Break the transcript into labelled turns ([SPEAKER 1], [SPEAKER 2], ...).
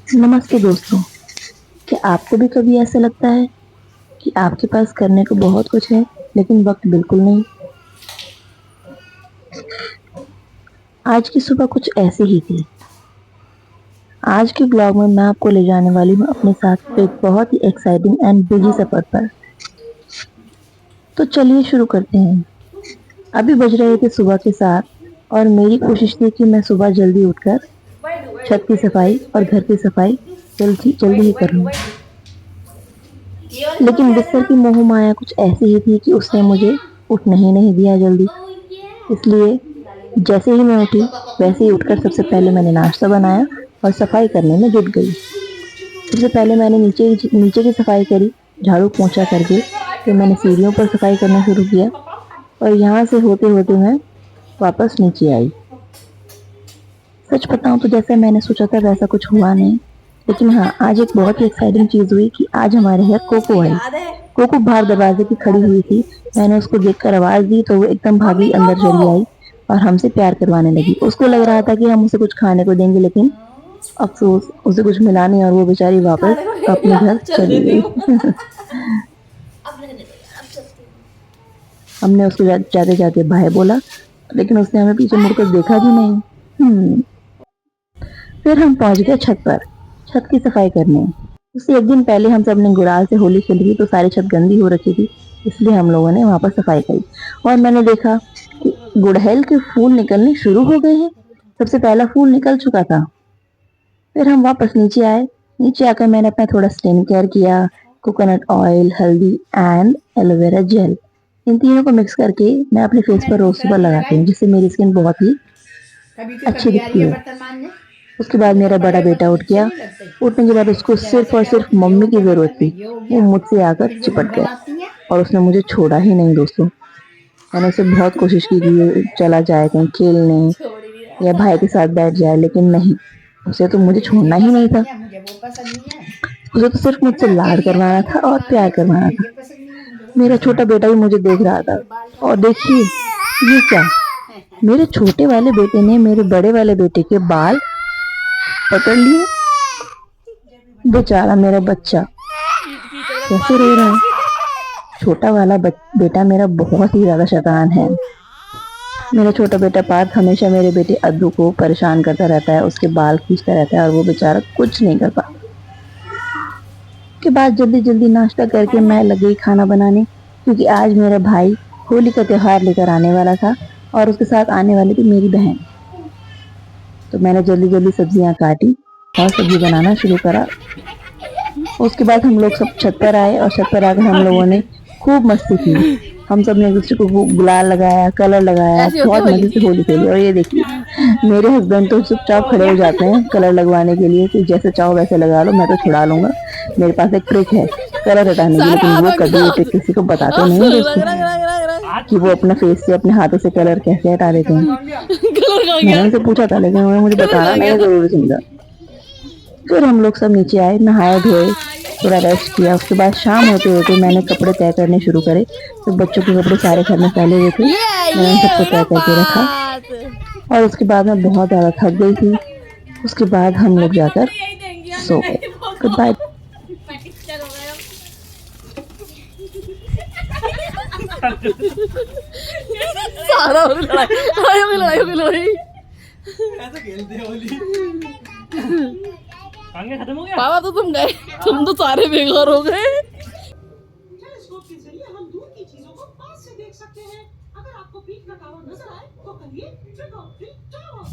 [SPEAKER 1] नमस्ते दोस्तों, क्या आपको भी कभी ऐसा लगता है कि आपके पास करने को बहुत कुछ है, लेकिन वक़्त बिल्कुल नहीं? आज की सुबह कुछ ऐसी ही थी। आज के ब्लॉग में मैं आपको ले जाने वाली हूँ अपने साथ एक बहुत ही एक्साइटिंग एंड बिजी सफ़र पर। तो चलिए शुरू करते हैं। अभी बज रहे थे सुबह के 7 और मेरी कोशिश थी कि मैं सुबह जल्दी उठकर छत की सफाई और घर की सफाई जल्दी जल्दी ही कर लूँ। लेकिन बिस्तर की मोह-माया कुछ ऐसी ही थी कि उसने मुझे उठने ही नहीं दिया जल्दी। इसलिए जैसे ही मैं उठी, वैसे ही उठकर सबसे पहले मैंने नाश्ता बनाया और सफाई करने में जुट गई। सबसे पहले मैंने नीचे की सफाई करी, झाड़ू पोंछा करके, फिर मैंने सीढ़ियों पर सफाई करना शुरू किया और यहाँ से होते-होते मैं वापस नीचे आई। सच बताऊँ तो जैसा मैंने सोचा था वैसा कुछ हुआ नहीं। लेकिन हाँ, आज एक बहुत ही एक्साइटिंग चीज़ हुई कि आज हमारे घर कोको आई। कोको बाहर दरवाजे पे खड़ी हुई थी। मैंने उसको देखकर आवाज़ दी तो वो एकदम भागी अंदर चली आई और हमसे प्यार करवाने लगी। उसको लग रहा था कि हम उसे कुछ खाने को देंगे, लेकिन अफ़सोस उसे कुछ मिला नहीं और वो बेचारी वापस अपने घर चली गई। हमने उसको जाते-जाते बाय बोला, लेकिन उसने हमें पीछे मुड़कर देखा भी नहीं। फिर हम पहुँच गए छत पर, छत की सफाई करने। उससे 1 दिन पहले हम सब ने गुड़ाल से होली खेली थी, तो सारी छत गंदी हो रखी थी, इसलिए हम लोगों ने वहाँ पर सफाई करी और मैंने देखा कि गुड़हल के फूल निकलने शुरू हो गए हैं। सबसे पहला फूल निकल चुका था। फिर हम वापस नीचे आए। नीचे आकर मैंने अपना थोड़ा स्किन केयर किया, कोकोनट ऑयल, हल्दी एंड एलोवेरा जेल। इन तीनों को मिक्स करके मैं अपने फेस पर रोज़ सुबह लगाती हूँ, जिससे मेरी स्किन बहुत ही अच्छी दिखती है। उसके बाद मेरा बड़ा बेटा उठ गया। उठने के बाद उसको सिर्फ और सिर्फ मम्मी की ज़रूरत थी। वो मुझसे आकर चिपट गया और उसने मुझे छोड़ा ही नहीं दोस्तों। मैंने उसे बहुत कोशिश की कि ये चला जाए कहीं खेलने या भाई के साथ बैठ जाए, लेकिन नहीं, उसे तो मुझे छोड़ना ही नहीं था। उसे तो सिर्फ मुझसे लाड करवाना था और प्यार करवाना था। मेरा छोटा बेटा भी मुझे देख रहा था और देखिए ये क्या, मेरे छोटे वाले बेटे ने मेरे बड़े वाले बेटे के बाल पकड़ लिए। बेचारा मेरा बच्चा कैसे रो रहा है। छोटा वाला बेटा मेरा बहुत ही ज्यादा शैतान है। मेरा छोटा बेटा पार्थ हमेशा मेरे बेटे अद्दू को परेशान करता रहता है, उसके बाल खींचता रहता है और वो बेचारा कुछ नहीं कर पाता। के बाद जल्दी जल्दी नाश्ता करके मैं लग गई खाना बनाने, क्योंकि आज मेरा भाई होली का त्योहार लेकर आने वाला था और उसके साथ आने वाली थी मेरी बहन। तो मैंने जल्दी जल्दी सब्जियां काटी और सब्जी बनाना शुरू करा। उसके बाद हम लोग सब छत पर आए और छत पर आकर हम लोगों ने खूब मस्ती की। हम सब ने एक दूसरे को गुलाल लगाया, कलर लगाया, बहुत मजे से होली खेली। और ये देखिए मेरे हस्बैंड तो चुपचाप खड़े हो जाते हैं कलर लगवाने के लिए कि जैसे चाहो वैसे लगा लो, मैं तो छुड़ा लूंगा। मेरे पास एक ट्रिक है कलर हटाने की, लेकिन वो कभी ये ट्रिक किसी को बताते नहीं है दोस्तों, कि वो अपने फेस से अपने हाथों से कलर कैसे हटा देते हैं। मैंने उनसे पूछा था, लेकिन उन्होंने मुझे बताना नहीं जरूरी समझा। फिर हम लोग सब नीचे आए, नहाए धोए, थोड़ा रेस्ट किया। उसके बाद शाम होते होते मैंने कपड़े तय करने शुरू करे। तो बच्चों के कपड़े सारे घर में फैले हुए थे, मैंने उन सबको तय करके रखा और उसके बाद मैं बहुत ज़्यादा थक गई थी। उसके बाद हम लोग जाकर सो गए। Good bye.
[SPEAKER 2] सारा हो गई लड़ाई, लड़ाई हो गई लड़ाई।
[SPEAKER 3] ऐसे खेलते हैं होली। पंगे खत्म हो गया।
[SPEAKER 2] पापा तो तुम गए, तुम तो सारे बेघर हो गए।
[SPEAKER 4] टेलीस्कोप के जरिए हम दूर की चीजों को पास से देख सकते हैं। अगर आपको पीक का टावर नजर आए तो कहिए ट्रिक और ट्रीट टावर।